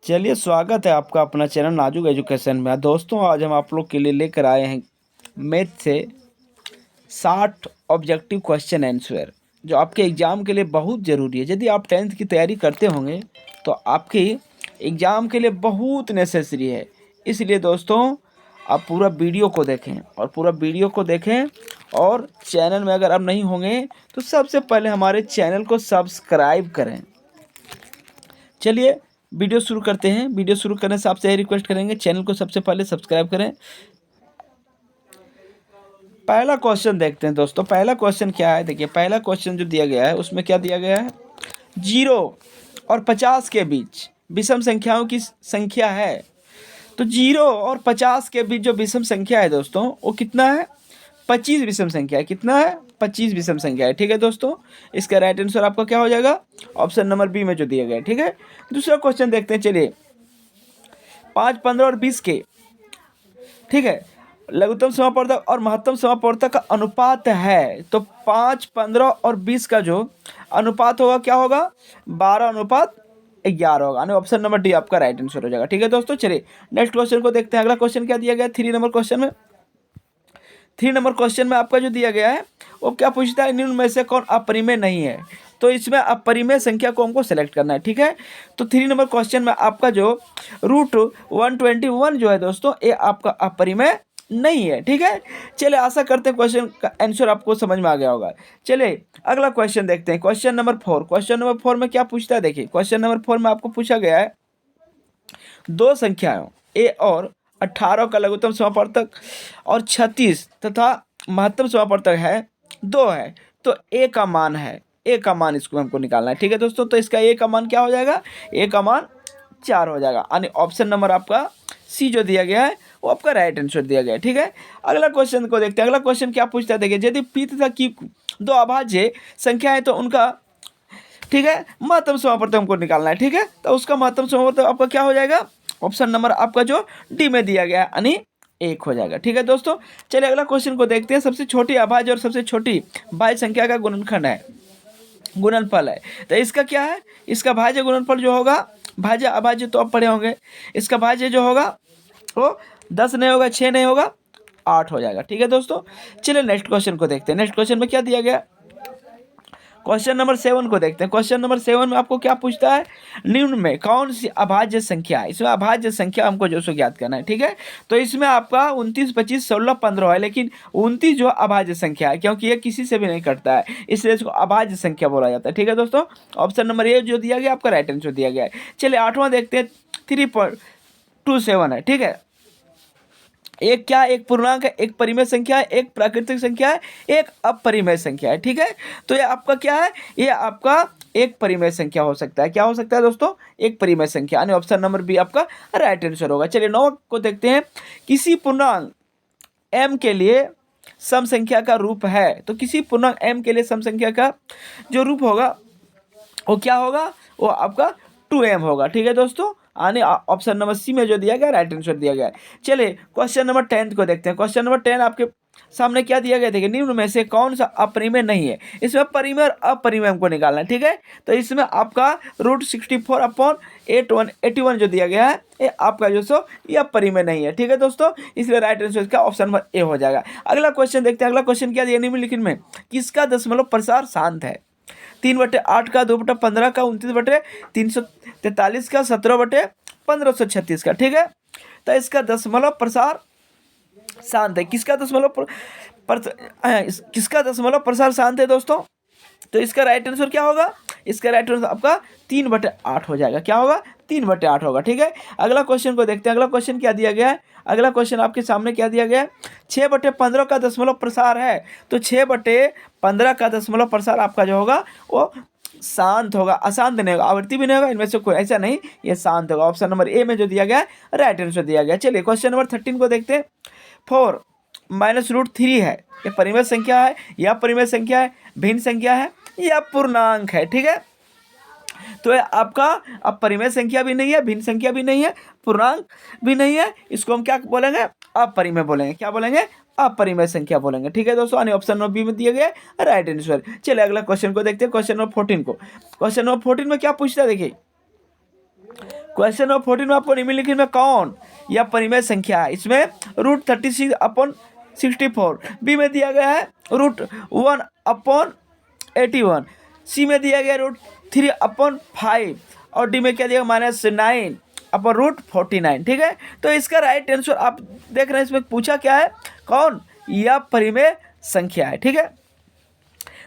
चलिए, स्वागत है आपका अपना चैनल नाजुक एजुकेशन में। दोस्तों, आज हम आप लोग के लिए लेकर आए हैं मैथ से 60 ऑब्जेक्टिव क्वेश्चन आंसर, जो आपके एग्ज़ाम के लिए बहुत ज़रूरी है। यदि आप 10th की तैयारी करते होंगे तो आपकी एग्ज़ाम के लिए बहुत नेसेसरी है। इसलिए दोस्तों, आप पूरा वीडियो को देखें और चैनल में अगर आप नहीं होंगे तो सबसे पहले हमारे चैनल को सब्सक्राइब करें। चलिए वीडियो शुरू करते हैं। वीडियो शुरू करने से आपसे यही रिक्वेस्ट करेंगे, चैनल को सबसे पहले सब्सक्राइब करें। पहला क्वेश्चन देखते हैं दोस्तों। पहला क्वेश्चन क्या है, देखिए पहला क्वेश्चन जो दिया गया है उसमें क्या दिया गया है, 0 और 50 के बीच विषम संख्याओं की संख्या है। तो 0 और 50 के बीच जो विषम संख्या है दोस्तों, वो कितना है, 25 विषम संख्या है। कितना है, 25 विषम संख्या है। ठीक है दोस्तों, इसका राइट आंसर आपका क्या हो जाएगा, ऑप्शन नंबर बी में जो दिया गया है। ठीक है, दूसरा क्वेश्चन देखते हैं। चलिए, 5, 15 और 20 के, ठीक है, लघुत्तम समापवर्तक और महत्तम समापवर्तक का अनुपात है। तो 5, 15 और 20 का जो अनुपात होगा क्या होगा, 12:11 होगा। ऑप्शन नंबर डी आपका राइट आंसर हो जाएगा। ठीक है दोस्तों, चलिए नेक्स्ट क्वेश्चन को देखते हैं। अगला क्वेश्चन क्या दिया गया है, 3 नंबर क्वेश्चन में। 3 नंबर क्वेश्चन में आपका जो दिया गया है वो क्या पूछता है, निम्न में से कौन अपरिमेय नहीं है। तो इसमें अपरिमेय संख्या को हमको सेलेक्ट करना है। ठीक है, तो 3 नंबर क्वेश्चन में आपका जो √121 जो है दोस्तों, ये आपका अपरिमेय नहीं है। ठीक है, चलिए आशा करते हैं क्वेश्चन का आंसर आपको समझ में आ गया होगा। चलिए अगला क्वेश्चन देखते हैं, क्वेश्चन नंबर 4। क्वेश्चन नंबर 4 में क्या पूछता है, देखिए क्वेश्चन नंबर 4 में आपको पूछा गया है, दो संख्याओं ए और 18 का लघुत्तम समापवर्तक और 36 तथा महत्तम समापवर्तक है 2 है। तो ए का मान है, ए का मान इसको हमको निकालना है। ठीक है दोस्तों, तो इसका ए का मान क्या हो जाएगा, ए का मान 4 हो जाएगा। यानी ऑप्शन नंबर आपका सी जो दिया गया है वो आपका राइट आंसर दिया गया है। ठीक है, अगला क्वेश्चन को देखते हैं। अगला क्वेश्चन क्या पूछता है, देखिए यदि पी तथा क्यू दो अभाज्य संख्या है तो उनका, ठीक है, महत्तम समापवर्तक हमको निकालना है। ठीक है, तो उसका महत्तम समापवर्तक आपका क्या हो जाएगा, ऑप्शन नंबर आपका जो डी में दिया गया है, यानी 1 हो जाएगा। ठीक है दोस्तों, चलिए अगला क्वेश्चन को देखते हैं। सबसे छोटी अभाज्य और सबसे छोटी भाज्य संख्या का गुणनखंड है, गुणनफल है। तो इसका क्या है, इसका भाज्य गुणनफल जो होगा, भाज्य अभाज्य तो आप पढ़े होंगे, इसका भाज्य जो होगा वो 10 नहीं होगा, 6 नहीं होगा, 8 हो जाएगा। ठीक है दोस्तों, चलिए नेक्स्ट क्वेश्चन को देखते हैं। नेक्स्ट क्वेश्चन में क्या दिया गया, क्वेश्चन नंबर 7 को देखते हैं। क्वेश्चन नंबर 7 में आपको क्या पूछता है, निम्न में कौन सी अभाज्य संख्या है। इसमें अभाज्य संख्या हमको जो सो ज्ञात करना है। ठीक है, तो इसमें आपका 29, 25, 16, 15 है, लेकिन 29 जो अभाज्य संख्या है, क्योंकि ये किसी से भी नहीं कटता है, इसलिए इसको अभाज्य संख्या बोला जाता है। ठीक है दोस्तों, ऑप्शन नंबर ए जो दिया गया आपका राइट आंसर दिया गया है। चलिए 8वां देखते हैं, 3.27 है। ठीक है, एक क्या, एक पूर्णांक है, एक परिमेय संख्या है, एक प्राकृतिक संख्या है, एक अपरिमेय संख्या है। ठीक है, तो ये आपका क्या है, ये आपका एक परिमेय संख्या हो सकता है। क्या हो सकता है दोस्तों, एक परिमेय संख्या, यानी ऑप्शन नंबर बी आपका राइट आंसर होगा। चलिए 9 को देखते हैं। किसी पूर्णांक m के लिए सम संख्या का रूप है। तो किसी पूर्णांक m के लिए सम संख्या का जो रूप होगा वो क्या होगा, वो आपका 2m होगा। ठीक है दोस्तों, यानी ऑप्शन नंबर सी में जो दिया गया राइट आंसर दिया गया है। चलिए क्वेश्चन नंबर 10 को देखते हैं। क्वेश्चन नंबर 10 आपके सामने क्या दिया गया, देखिए निम्न में से कौन सा अपरिमेय नहीं है। इसमें परिमेय और अपरिमेय हमको निकालना है। ठीक है, तो इसमें आपका √64/81 जो दिया गया है, ये आपका जो सो ये अपरिमेय नहीं है। ठीक है दोस्तों, इसलिए राइट आंसर इसका ऑप्शन नंबर ए हो जाएगा। अगला क्वेश्चन देखते हैं। अगला क्वेश्चन क्या दिया, निम्नलिखित में किसका दशमलव प्रसार शांत है। 3/8 का, 2/15 का, 29/343 का, 17/1536 का। ठीक है, तो इसका दशमलव प्रसार शांत है। किसका दशमलव प्रसार शांत है दोस्तों, तो इसका राइट आंसर क्या होगा, इसका राइट आंसर आपका 3/8 हो जाएगा। क्या होगा, 3/8 होगा। ठीक है, अगला क्वेश्चन को देखते हैं। अगला क्वेश्चन क्या दिया गया है, अगला क्वेश्चन आपके सामने क्या दिया गया है, 6/15 का दशमलव प्रसार है। तो 6/15 का दशमलव प्रसार आपका जो होगा वो शांत होगा, अशांत नहीं होगा, आवृत्ति भी नहीं होगा, इनमें से कोई ऐसा नहीं, ये शांत होगा। ऑप्शन नंबर ए में जो दिया गया है राइट आंसर दिया गया। चलिए क्वेश्चन नंबर 13 को देखते हैं। 4 -√3 है, ये परिमेय संख्या है या परिमेय संख्या है, भिन्न संख्या है या पूर्णांक है। ठीक है, तो ये आपका अब परिमेय संख्या भी नहीं है, भिन्न संख्या भी नहीं है, पूर्णांक भी नहीं है, इसको हम क्या बोलेंगे, अपरिमेय बोलेंगे। क्या बोलेंगे, अपरिमेय संख्या बोलेंगे। ठीक है दोस्तों, यानी ऑप्शन नंबर बी में दिया गया राइट आंसर। चलिए अगला क्वेश्चन को देखते हैं। क्वेश्चन नंबर 14 को, क्वेश्चन नंबर 14 में क्या पूछता है, देखिए क्वेश्चन नंबर 14 में आपको निम्नलिखित में कौन यह परिमेय संख्या है? इसमें √36/64, बी में दिया गया है √1/81, सी में दिया गया √3/5 और डी में क्या दिया -9/√49। ठीक है, तो इसका राइट आंसर आप देख रहे हैं, इसमें पूछा क्या है, कौन यह परिमेय संख्या है। ठीक है,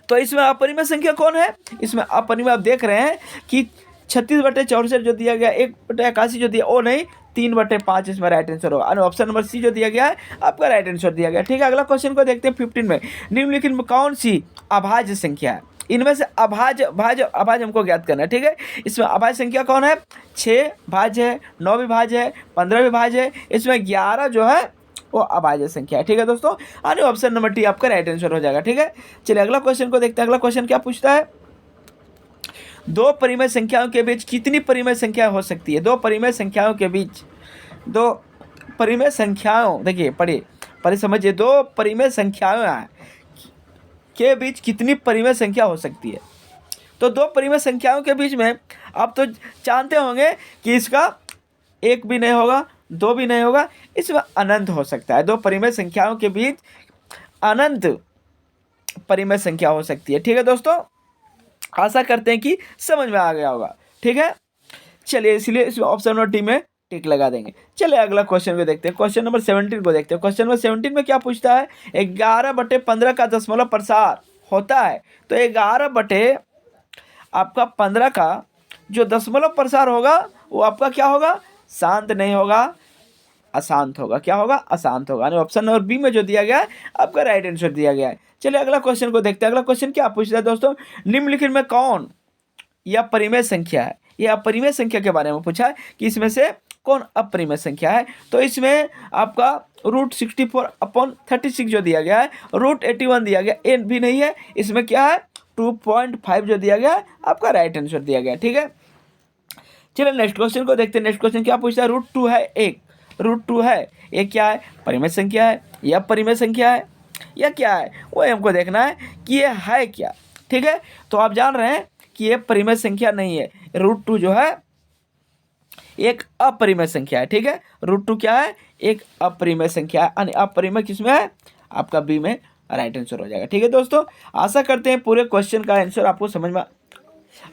तो इसमें अपरिमेय संख्या कौन है? इसमें अपरिमेय आप देख रहे हैं कि 36/64 जो दिया गया, 1/81 जो दिया वो नहीं, 3/5 इसमें राइट आंसर होगा। ऑप्शन नंबर सी जो दिया गया है आपका राइट आंसर दिया गया। ठीक है, अगला क्वेश्चन को देखते हैं 15 में। निम्नलिखित में कौन सी अभाज्य संख्या है? इनमें से अभाज्य हमको ज्ञात करना है। ठीक है, इसमें अभाज्य संख्या कौन है? 6 भाज्य है, 9 भी भाज्य है, 15 भी भाज्य है, इसमें 11 जो है वो अभाज्य संख्या है। ठीक है दोस्तों, यानी ऑप्शन नंबर टी आपका राइट आंसर हो जाएगा। ठीक है, चलिए अगला क्वेश्चन को देखते हैं। अगला क्वेश्चन क्या पूछता है, दो परिमेय संख्याओं के बीच कितनी परिमेय संख्या हो सकती है? दो परिमेय संख्याओं के बीच, दो परिमेय संख्याओं, देखिए पढ़िए समझिए, दो परिमेय संख्याओं के बीच कितनी परिमेय संख्या हो सकती है? तो दो परिमेय संख्याओं के बीच में आप तो जानते होंगे कि इसका एक भी नहीं होगा, दो भी नहीं होगा, इसमें अनंत हो सकता है। दो परिमेय संख्याओं के बीच अनंत परिमेय संख्या हो सकती है। ठीक है दोस्तों, आशा करते हैं कि समझ में आ गया होगा। ठीक है, चलिए इसलिए इसमें ऑप्शन नंबर डी में टिक लगा देंगे। चलिए अगला क्वेश्चन को देखते हैं, क्वेश्चन नंबर 17 को देखते हैं। क्वेश्चन नंबर 17 में क्या पूछता है, 11/15 का दशमलव प्रसार होता है। तो 11 आपका 15 का जो दशमलव प्रसार होगा वो आपका क्या होगा, शांत नहीं होगा, अशांत होगा। क्या होगा, अशांत होगा। ऑप्शन नंबर बी में जो दिया गया है आपका राइट आंसर दिया गया है। चलिए अगला क्वेश्चन को देखते हैं। अगला क्वेश्चन क्या पूछता है दोस्तों, निम्नलिखित में कौन यह परिमेय संख्या है? यह अपरिमेय संख्या के बारे में पूछा है कि इसमें से कौन अपरिमेय संख्या है। तो इसमें आपका √64/36 जो दिया गया है, √81 दिया गया, ए भी नहीं है, इसमें क्या है 2.5 जो दिया गया है आपका राइट आंसर दिया गया। ठीक है, चलिए नेक्स्ट क्वेश्चन को देखते हैं। नेक्स्ट क्वेश्चन क्या पूछता है, √2 है एक, √2 है एक, क्या है, परिमेय संख्या है या परिमेय संख्या है या क्या है, वो हमको देखना है कि ये है क्या। ठीक है, तो आप जान रहे हैं कि ये परिमेय संख्या नहीं है, √2 जो है एक अपरिमेय संख्या है। ठीक है, √2 क्या है, एक अपरिमेय संख्या है, यानी अपरिमेय किसमें है, आपका बी में राइट आंसर हो जाएगा। ठीक है दोस्तों, आशा करते हैं पूरे क्वेश्चन का आंसर आपको समझ में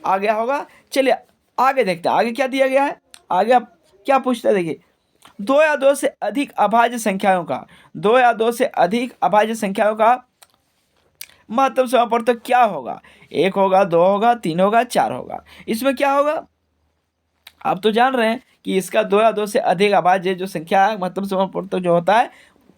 आ गया होगा। चलिए आगे देखते हैं, आगे क्या दिया गया है, आगे आप क्या पूछते हैं, देखिए, 2 या 2 से अधिक अभाज्य संख्याओं का, 2 या 2 से अधिक अभाज्य संख्याओं का महत्तम समापवर्तक क्या होगा? 1 होगा, 2 होगा, 3 होगा, 4 होगा। इसमें क्या होगा, आप तो जान रहे हैं कि इसका 2 या 2 से अधिक अभाज्य जो संख्या है महत्तम समापवर्तक जो होता है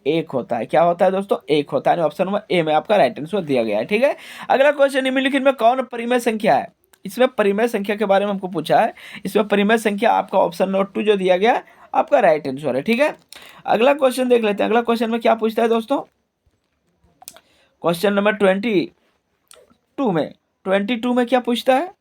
1 होता है। क्या होता है दोस्तों, 1 होता है। ऑप्शन नंबर ए में आपका राइट आंसर दिया गया है। ठीक है, अगला क्वेश्चन, निम्नलिखित में कौन परिमेय संख्या है? इसमें परिमेय संख्या के बारे में हमको पूछा है। इसमें परिमेय संख्या आपका ऑप्शन नंबर 2 जो दिया गया आपका राइट आंसर है। ठीक है, अगला क्वेश्चन देख लेते हैं। अगला क्वेश्चन में क्या पूछता है दोस्तों, क्वेश्चन नंबर 22 में क्या पूछता है,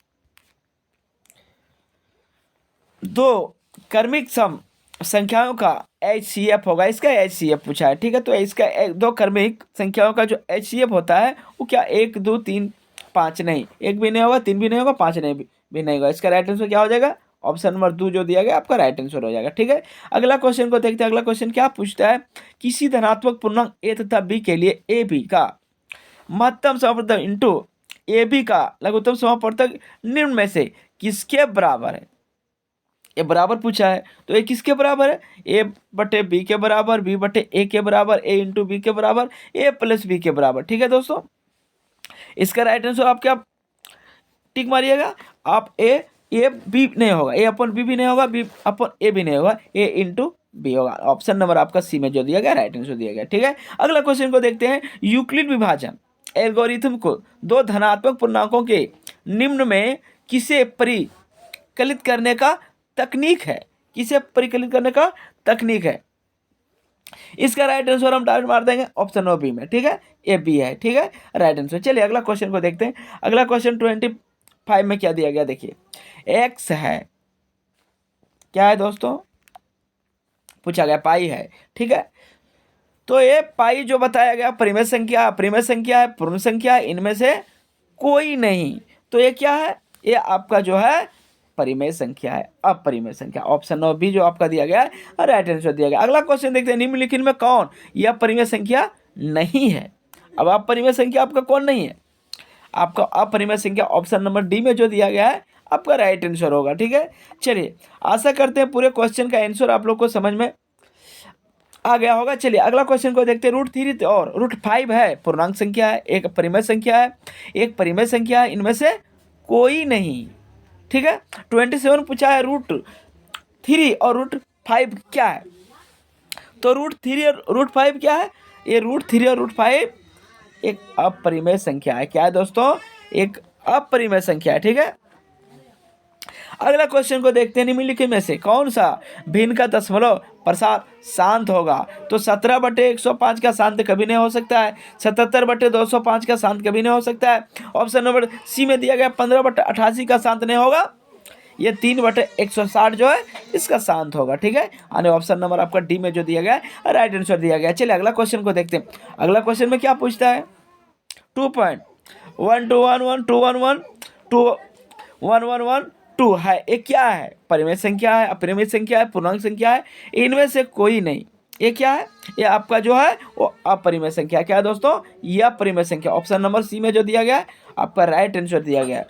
दो क्रमिक सम संख्याओं का HCF होगा, इसका HCF पूछा है। ठीक है, तो इसका दो क्रमिक संख्याओं का जो HCF होता है वो क्या 1 2 3 5 नहीं, 1 भी नहीं होगा, 3 भी नहीं होगा, 5 नहीं भी नहीं होगा। इसका राइट आंसर क्या हो जाएगा, ऑप्शन नंबर 2 जो दिया गया आपका राइट आंसर हो जाएगा। ठीक है, अगला क्वेश्चन को देखते हैं। अगला क्वेश्चन क्या पूछता है, किसी धनात्मक पूर्णांक A तथा B के लिए AB का महत्तम समापवर्तक इंटू AB का लघुत्तम समापवर्तक निम्न में से किसके बराबर है? ये बराबर पूछा है, तो ये किसके बराबर है, A/B के बराबर, B/A के बराबर, A इंटू B के बराबर, A प्लस B के बराबर। ठीक है दोस्तों, इसका राइट आंसर आप क्या टिक मारिएगा, आप A B नहीं होगा, A/B भी नहीं होगा, B/A भी नहीं होगा, A इंटू B होगा। ऑप्शन नंबर आपका सी में जो दिया गया राइट आंसर दिया गया। ठीक है, अगला क्वेश्चन को देखते हैं। यूक्लिड विभाजन एल्गोरिथम को दो धनात्मक पूर्णांकों के निम्न में किसे परिकलित करने का तकनीक है? किसे परिकलित करने का तकनीक है? इसका राइट आंसर हम डायरेक्ट मार देंगे ऑप्शन नंबर बी में। ठीक है, ए बी है। ठीक है, राइट आंसर। चलिए अगला क्वेश्चन को देखते हैं। अगला क्वेश्चन 25 में क्या दिया गया, देखिए, एक्स है, क्या है दोस्तों, पूछा गया पाई है। ठीक है, तो ये पाई जो बताया गया परिमेय संख्या, अपरिमेय संख्या है, पूर्ण संख्या है, इनमें से कोई नहीं। तो ये क्या है, ये आपका जो है परिमेय संख्या है, अपरिमेय संख्या। ऑप्शन नंबर बी जो आपका दिया गया है राइट आंसर दिया गया। अगला क्वेश्चन देखते हैं, निम्नलिखित में कौन यह परिमेय संख्या नहीं है। अब अपरिमेय संख्या आपका कौन नहीं है, आपका अपरिमेय संख्या ऑप्शन नंबर डी में जो दिया गया है आपका राइट आंसर होगा। ठीक है, चलिए आशा करते हैं पूरे क्वेश्चन का आंसर आप लोग को समझ में आ गया होगा। चलिए अगला क्वेश्चन को देखते हैं। √3 और √5 है पूर्णांक संख्या है, एक परिमेय संख्या है, एक परिमेय संख्या है, इनमें से कोई नहीं। ठीक है, 27 पूछा है √3 और √5 क्या है। तो √3 और √5 क्या है, ये √3 और √5 एक अपरिमेय संख्या है। क्या है दोस्तों, एक अपरिमेय संख्या है। ठीक है, अगला क्वेश्चन को देखते हैं, निम्नलिखित में से कौन सा भिन्न का दशमलव प्रसार शांत होगा। तो 17/105 का शांत कभी नहीं हो सकता है, 77/205 का शांत कभी नहीं हो सकता है। ऑप्शन नंबर सी में दिया गया 15/88 का शांत नहीं होगा, ये 3/160 जो है इसका शांत होगा। ठीक है, यानी ऑप्शन नंबर आपका डी में जो दिया गया है राइट आंसर दिया गया। चलिए अगला क्वेश्चन को देखते हैं। अगला क्वेश्चन में क्या पूछता है, 2.12112112 है, ये क्या है, परिमेय संख्या है, अपरिमेय संख्या है, पूर्णांक संख्या है, इनमें से कोई नहीं। ये क्या है, ये आपका जो है वो अपरिमेय संख्या। क्या है दोस्तों, यह अपरिमेय संख्या। ऑप्शन नंबर सी में जो दिया गया है आपका राइट आंसर दिया गया है।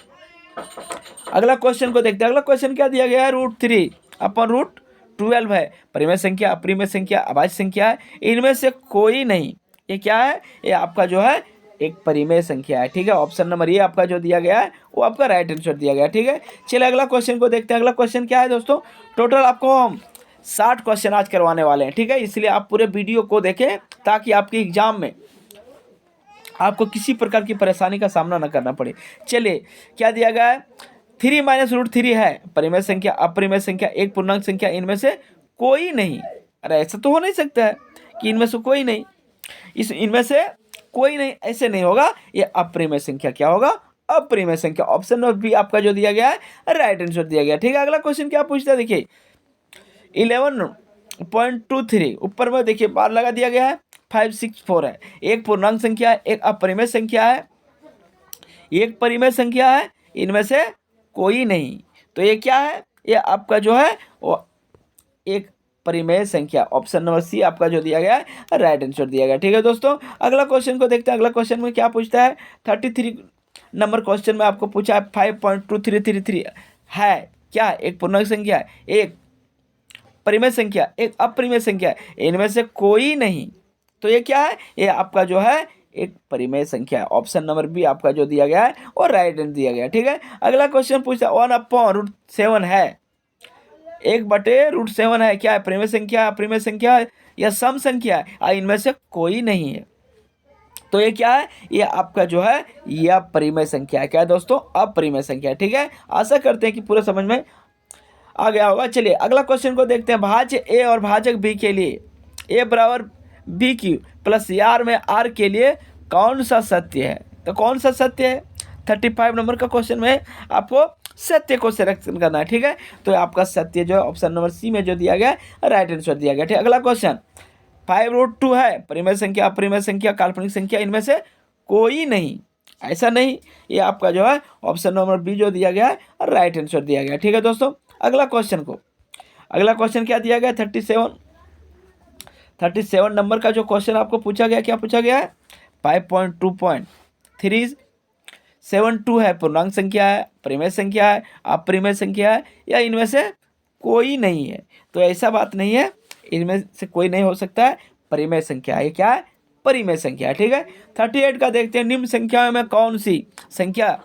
अगला क्वेश्चन को देखते हैं। अगला क्वेश्चन क्या दिया गया है, √3/√12 है, परिमेय संख्या, अपरिमेय संख्या, अभाज्य संख्या है, इनमें से कोई नहीं। ये क्या है, ये आपका जो है एक परिमेय संख्या है। ठीक है, ऑप्शन नंबर ये आपका जो दिया गया है वो आपका राइट आंसर दिया गया है। ठीक है, चलिए अगला क्वेश्चन को देखते हैं। अगला क्वेश्चन क्या है दोस्तों, टोटल आपको हम 60 क्वेश्चन आज करवाने वाले हैं। ठीक है, इसलिए आप पूरे वीडियो को देखें ताकि आपके एग्जाम में आपको किसी प्रकार की परेशानी का सामना न करना पड़े। चलिए क्या दिया गया है, 3 - √3 है, परिमेय संख्या, अपरिमेय संख्या, एक पूर्णांक संख्या, इनमें से कोई नहीं। अरे ऐसा तो हो नहीं सकता है कि इनमें से कोई नहीं, इनमें से कोई नहीं, ऐसे नहीं होगा, ये अपरिमेय संख्या क्या होगा, अपरिमेय संख्या। ऑप्शन नंबर बी आपका जो दिया गया है राइट आंसर दिया गया। ठीक है, अगला क्वेश्चन क्या पूछता है, देखिए 11.23 ऊपर में देखिए बार लगा दिया गया है, 564 है, एक पूर्णांक संख्या है, एक अपरिमेय संख्या है, एक परिमेय संख्या है, इनमें से कोई नहीं। तो ये क्या है, ये आपका जो है वो एक परिमेय संख्या। ऑप्शन नंबर सी आपका जो दिया गया है राइट आंसर दिया गया। ठीक है दोस्तों, अगला क्वेश्चन को देखते हैं। अगला क्वेश्चन में क्या पूछता है, 33 नंबर क्वेश्चन में आपको पूछा है 5.2333 है क्या, एक पूर्णांक संख्या है, एक परिमेय संख्या, एक अपरिमेय संख्या, इनमें से कोई नहीं। तो ये क्या है, ये आपका जो है एक परिमेय संख्या है। ऑप्शन नंबर बी आपका जो दिया गया है और राइट आंसर दिया गया। ठीक है, अगला क्वेश्चन पूछता है 1/√7 है, 1/√7 है, क्या है, परिमेय संख्या, अपरिमेय संख्या या सम संख्या है, इनमें से कोई नहीं है। तो ये क्या है, ये आपका जो है यह परिमेय संख्या है। क्या है दोस्तों, अपरिमेय संख्या है। ठीक है, आशा करते हैं कि पूरे समझ में आ गया होगा। चलिए अगला क्वेश्चन को देखते हैं। भाज्य ए और भाजक बी के लिए a बराबर BQ प्लस R में R के लिए कौन सा सत्य है। तो कौन सा सत्य है, 35 नंबर का क्वेश्चन में आपको सत्य को सिलेक्शन करना है। ठीक है, तो आपका सत्य जो है ऑप्शन नंबर सी में जो दिया गया है राइट आंसर दिया गया। ठीक है, अगला क्वेश्चन 5√2 है, परिमेय संख्या, अपरिमेय संख्या, काल्पनिक संख्या, इनमें से कोई नहीं। ऐसा नहीं, ये आपका जो है ऑप्शन नंबर बी जो दिया गया है राइट आंसर दिया गया। ठीक है दोस्तों, अगला क्वेश्चन क्या दिया गया, 37 नंबर का जो क्वेश्चन आपको पूछा गया, क्या पूछा गया है, 5.2.372 है, पूर्णांक संख्या है, परिमेय संख्या है, अपरिमेय संख्या है, या इनमें से कोई नहीं है। तो ऐसा बात नहीं है, इनमें से कोई नहीं हो सकता है, परिमेय संख्या है। ये क्या है, परिमेय संख्या है। ठीक है, 38 का देखते हैं। निम्न संख्याओं में कौन सी संख्या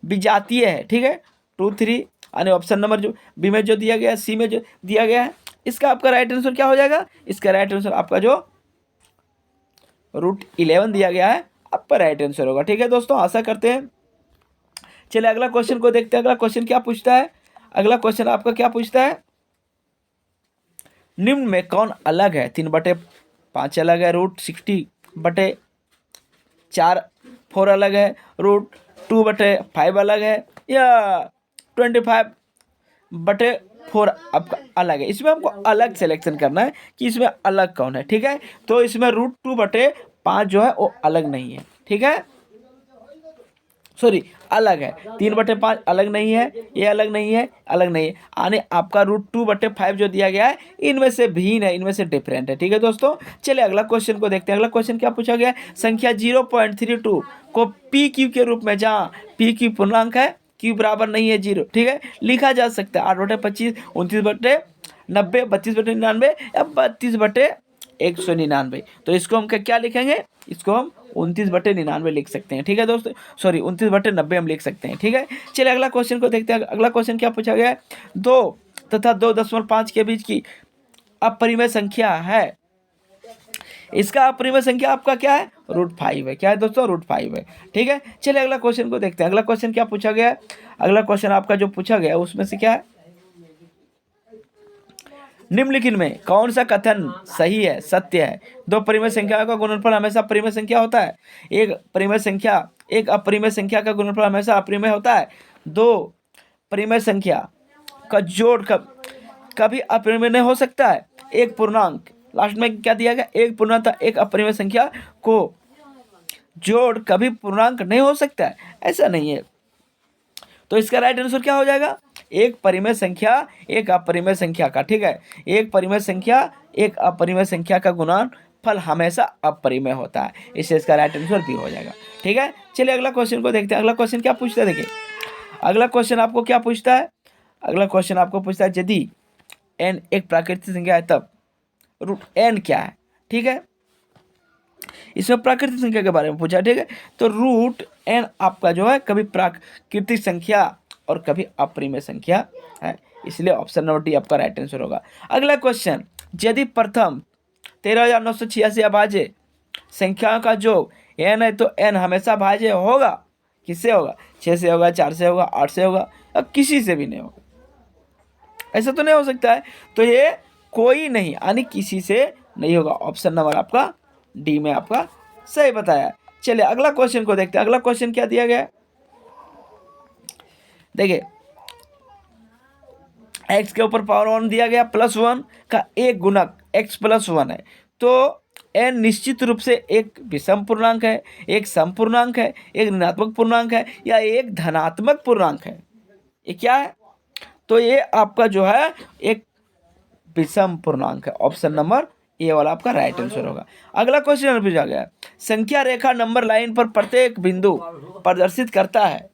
विजातीय है। ठीक है, 2 3 यानी ऑप्शन नंबर जो बी में जो दिया गया है, सी में जो दिया गया है, इसका आपका राइट आंसर क्या हो जाएगा, इसका राइट आंसर आपका जो √11 दिया गया है आपका राइट आंसर होगा। ठीक है दोस्तों, आशा करते हैं। चलिए अगला क्वेश्चन को देखते हैं। अगला क्वेश्चन क्या पूछता है, अगला क्वेश्चन आपका क्या पूछता है, निम्न में कौन अलग है, 3/5 अलग है, √60/4 अलग है, √2/5 अलग है, या 25/4 आपका अलग है। इसमें हमको अलग सिलेक्शन करना है कि इसमें अलग कौन है। ठीक है, तो इसमें √2/5 जो है वो अलग नहीं है। ठीक है, सॉरी अलग है, 3/5 अलग नहीं है, ये अलग नहीं है, अलग नहीं है, यानी आपका √2/5 जो दिया गया है इनमें से भिन्न है, इनमें से डिफरेंट है। ठीक है दोस्तों, चलिए अगला क्वेश्चन को देखते हैं। अगला क्वेश्चन क्या पूछा गया है, संख्या 0.32 को पी क्यू के रूप में, जहाँ पी क्यू पूर्णांक है, क्यू बराबर नहीं है 0, ठीक है, लिखा जा सकता है 8/25, 29/90, 32/99 या 32/199। तो इसको हम क्या लिखेंगे, इसको हम 29/99 लिख सकते हैं। ठीक है दोस्तों, सॉरी 29/90 हम लिख सकते हैं। ठीक है, चलिए अगला क्वेश्चन को देखते हैं। अगला क्वेश्चन क्या पूछा गया है, 2 तथा 2.5 के बीच की अपरिमेय संख्या है, इसका अपरिमेय संख्या आपका क्या है, √5 है। क्या है दोस्तों, √5 है। ठीक है, चलिए अगला क्वेश्चन को देखते हैं। अगला क्वेश्चन क्या पूछा गया है, अगला क्वेश्चन आपका जो पूछा गया है उसमें से क्या है, निम्नलिखित में कौन सा कथन सही है, सत्य है। दो परिमेय संख्याओं का गुणनफल हमेशा परिमेय संख्या होता है। एक अपरिमेय संख्या का गुणनफल हमेशा अपरिमेय होता है। दो परिमेय संख्या का जोड़ कभी अपरिमेय नहीं हो सकता है। एक पूर्णांक, लास्ट में क्या दिया गया, एक पूर्णांक था, एक अपरिमेय संख्या को जोड़ कभी पूर्णांक नहीं हो सकता है, ऐसा नहीं है। तो इसका राइट आंसर क्या हो जाएगा, एक परिमेय संख्या एक अपरिमेय संख्या का, ठीक है, एक परिमेय संख्या एक अपरिमेय संख्या का गुणनफल हमेशा अपरिमेय होता है, इससे इसका राइट आंसर भी हो जाएगा। ठीक है, चलिए अगला क्वेश्चन को देखते हैं। अगला क्वेश्चन क्या पूछता है, देखिए अगला क्वेश्चन आपको क्या पूछता है, अगला क्वेश्चन आपको पूछता है यदि n एक प्राकृतिक संख्या है तब √n क्या है। ठीक है, इसमें प्राकृतिक संख्या के बारे में पूछा। ठीक है, तो √n आपका जो है कभी प्राकृतिक संख्या और कभी अपरिमेय संख्या है, इसलिए ऑप्शन नंबर डी आपका राइट आंसर होगा। अगला क्वेश्चन, यदि प्रथम 13,986 अभाज्य संख्याओं का योग n है तो n हमेशा भाज्य होगा, किससे होगा, 6 से होगा, 4 से होगा, 8 से होगा, अब किसी से भी नहीं होगा, ऐसा तो नहीं हो सकता है। तो ये कोई नहीं, यानी किसी से नहीं होगा। ऑप्शन नंबर आपका डी में आपका सही बताया। चलिए अगला क्वेश्चन को देखते हैं। अगला क्वेश्चन क्या दिया गया है, देखिए x के ऊपर पावर 1 दिया गया, +1 का एक गुणक x + 1 है, तो n निश्चित रूप से एक विषम पूर्णांक है, एक सम पूर्णांक है, एक ऋणात्मक पूर्णांक है या एक धनात्मक पूर्णांक है। ये क्या है, तो ये आपका जो है एक विषम पूर्णांक है। ऑप्शन नंबर ए वाला आपका राइट आंसर होगा। अगला क्वेश्चन पूछा गया, संख्या रेखा नंबर लाइन पर प्रत्येक बिंदु प्रदर्शित करता है,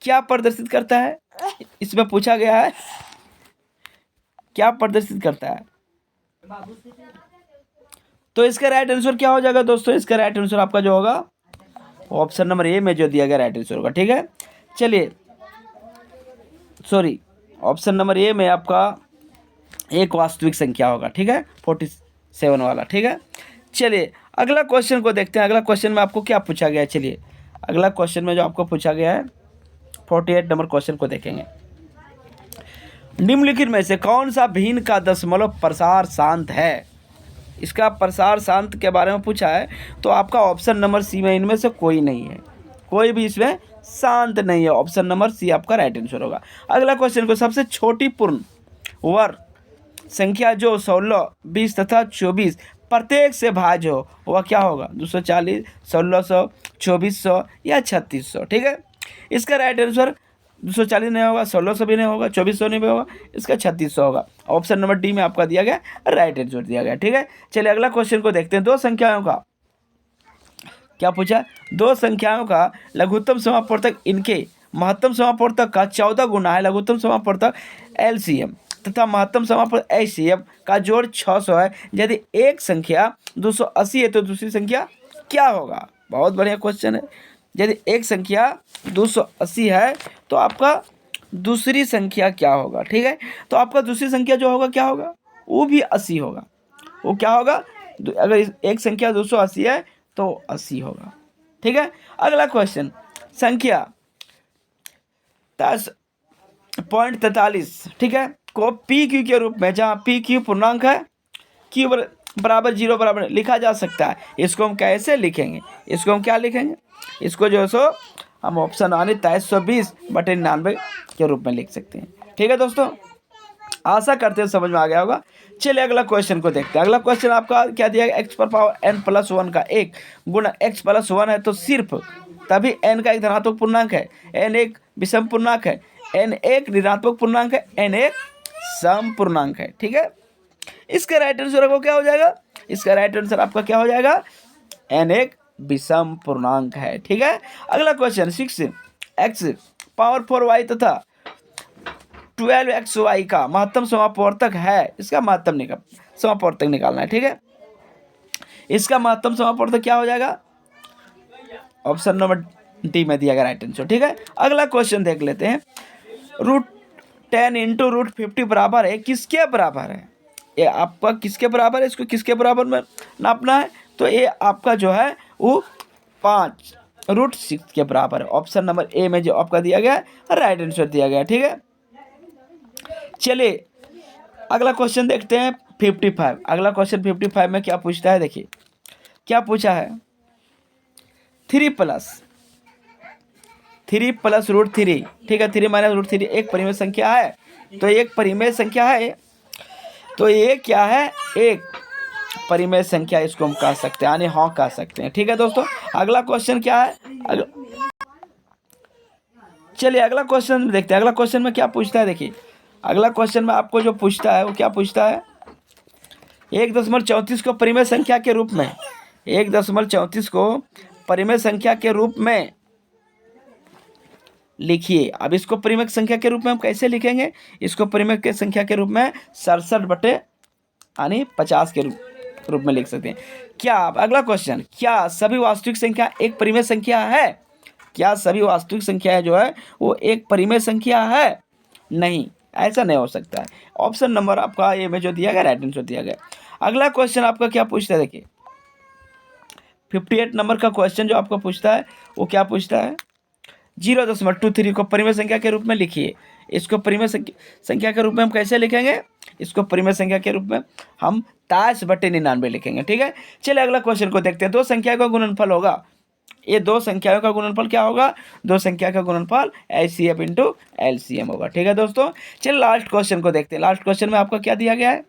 क्या प्रदर्शित करता है, इसमें पूछा गया है क्या प्रदर्शित करता है। तो इसका राइट आंसर क्या हो जाएगा दोस्तों, इसका राइट आंसर आपका जो होगा ऑप्शन नंबर ए में जो दिया गया राइट आंसर होगा। ठीक है, चलिए सॉरी ऑप्शन नंबर ए में आपका एक वास्तविक संख्या होगा। ठीक है, 47 वाला। ठीक है, चलिए अगला क्वेश्चन को देखते हैं। अगला क्वेश्चन में आपको क्या पूछा गया है, चलिए अगला क्वेश्चन में जो आपको पूछा गया है 48 नंबर क्वेश्चन को देखेंगे। निम्नलिखित में से कौन सा भिन्न का दशमलव प्रसार शांत है, इसका प्रसार शांत के बारे में पूछा है, तो आपका ऑप्शन नंबर सी में इनमें से कोई नहीं है, कोई भी इसमें शांत नहीं है। ऑप्शन नंबर सी आपका राइट आंसर होगा। अगला क्वेश्चन को, सबसे छोटी पूर्ण वर्ग संख्या जो 16, 20 तथा 24 प्रत्येक से भाज्य हो वह क्या होगा, 240, 1600, 2400 या 3600। ठीक है, इसका राइट आंसर 240 नहीं होगा, 1600 भी नहीं होगा, 2400 नहीं भी होगा, इसका 3600 होगा। ऑप्शन नंबर डी में आपका दिया गया राइट आंसर दिया गया। ठीक है, चलिए अगला क्वेश्चन को देखते हैं। दो संख्याओं का क्या पूछा, दो संख्याओं का लघुत्तम समापवर्तक इनके महत्तम समापवर्तक का 14 गुना है। लघुत्तम समापवर्तक LCM तथा महत्तम समापवर्तक HCF का जोड़ 600 है। यदि एक संख्या 280 है तो दूसरी संख्या क्या होगा। बहुत बढ़िया क्वेश्चन है। यदि एक संख्या 280 है तो आपका दूसरी संख्या क्या होगा। ठीक है, तो आपका दूसरी संख्या जो होगा क्या होगा, वो भी 80 होगा। वो क्या होगा, अगर एक संख्या 280 है तो 80 होगा। ठीक है, अगला क्वेश्चन, संख्या 10.43 ठीक है को PQ के रूप में, जहाँ PQ पूर्णांक है, Q बराबर 0 बराबर लिखा जा सकता है। इसको हम कैसे लिखेंगे, इसको हम क्या लिखेंगे, इसको जो है सो हम ऑप्शन आने 2320/99 के रूप में लिख सकते हैं। ठीक है दोस्तों, आशा करते हैं समझ में आ गया होगा। चलिए अगला क्वेश्चन को देखते हैं। अगला क्वेश्चन आपका क्या दिया गया, एक्स पर पावर n+1 का 1 गुना x+1 है, तो सिर्फ तभी n का एक धनात्मक पूर्णांक है, n एक विषम पूर्णांक है, n एक ऋणात्मक पूर्णांक है, n एक सम पूर्णांक है। ठीक है, इसका राइट आंसर को क्या हो जाएगा, इसका राइट आंसर आपका क्या हो जाएगा, n एक विषम पूर्णांक है। ठीक है, अगला क्वेश्चन 6x पावर 4y तथा 12xy का महत्तम समापवर्तक है, इसका महत्तम समापवर्तक निकालना है। ठीक है, इसका महत्तम समापवर्तक क्या हो जाएगा, ऑप्शन नंबर डी में दिया गया राइट आंसर। ठीक है, अगला क्वेश्चन देख लेते हैं। √10 × √50 बराबर है, किसके बराबर है, ये आपका किसके बराबर है, इसको किसके बराबर में नापना है, तो ये आपका जो है वो 5 √6 के बराबर है। ऑप्शन नंबर ए में जो आपका दिया गया है राइट आंसर दिया गया। ठीक है, चलिए अगला क्वेश्चन देखते हैं 55। अगला क्वेश्चन 55 में क्या पूछता है, देखिए क्या पूछा है, 3 + √3। ठीक है, 3 - √3 एक परिमेय संख्या है, तो एक परिमेय संख्या है, तो ये क्या है, एक परिमेय संख्या इसको हम कह सकते हैं, यानी हाँ कह सकते हैं। ठीक है दोस्तों, अगला क्वेश्चन क्या है, चलिए अगला क्वेश्चन देखते हैं। अगला क्वेश्चन में क्या पूछता है, देखिए अगला क्वेश्चन में आपको जो पूछता है वो क्या पूछता है, 1.34 को परिमेय संख्या के रूप में, 1.34 को परिमेय संख्या के रूप में लिखिए। अब इसको परिमेय संख्या के रूप में हम कैसे लिखेंगे, इसको परिमेय के संख्या के रूप में 67/50 के रूप में लिख सकते हैं। क्या, अगला क्वेश्चन, क्या सभी वास्तविक संख्या एक परिमेय संख्या है, क्या सभी वास्तविक संख्या जो है वो एक परिमेय संख्या है, नहीं, ऐसा नहीं हो सकता है। ऑप्शन नंबर आपका ए में जो दिया गया राइट आंसर दिया गया। अगला क्वेश्चन आपका क्या पूछता है, देखिए 58 नंबर का क्वेश्चन जो आपको पूछता है वो क्या पूछता है, 0.23 को परिमेय संख्या के रूप में लिखिए। इसको परिमेय संख्या के रूप में हम कैसे लिखेंगे, इसको परिमेय संख्या के रूप में हम 23/99 लिखेंगे। ठीक है, चलिए अगला क्वेश्चन को देखते हैं। दो संख्या का गुणनफल होगा, ये दो संख्याओं का गुणनफल क्या होगा, दो संख्या का गुणनफल HCF × LCM होगा। ठीक है दोस्तों, चलिए लास्ट क्वेश्चन को देखते हैं। लास्ट क्वेश्चन में आपका क्या दिया गया है,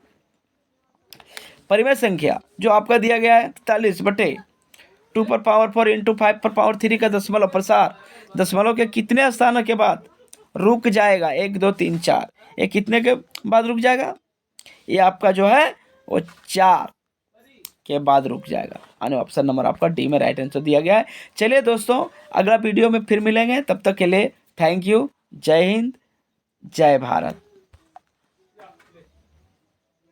परिमेय संख्या जो आपका दिया गया है 43/2 पर पावर 4 × 5 पर पावर 3 का दशमलव प्रसार दशमलव के कितने स्थानों के बाद रुक जाएगा, 1 2 3 4, ये कितने के बाद रुक जाएगा, ये आपका जो है वो 4 के बाद रुक जाएगा, यानी ऑप्शन नंबर आपका डी में राइट आंसर दिया गया है। चलिए दोस्तों अगला वीडियो में फिर मिलेंगे, तब तक के लिए थैंक यू, जय हिंद, जय भारत।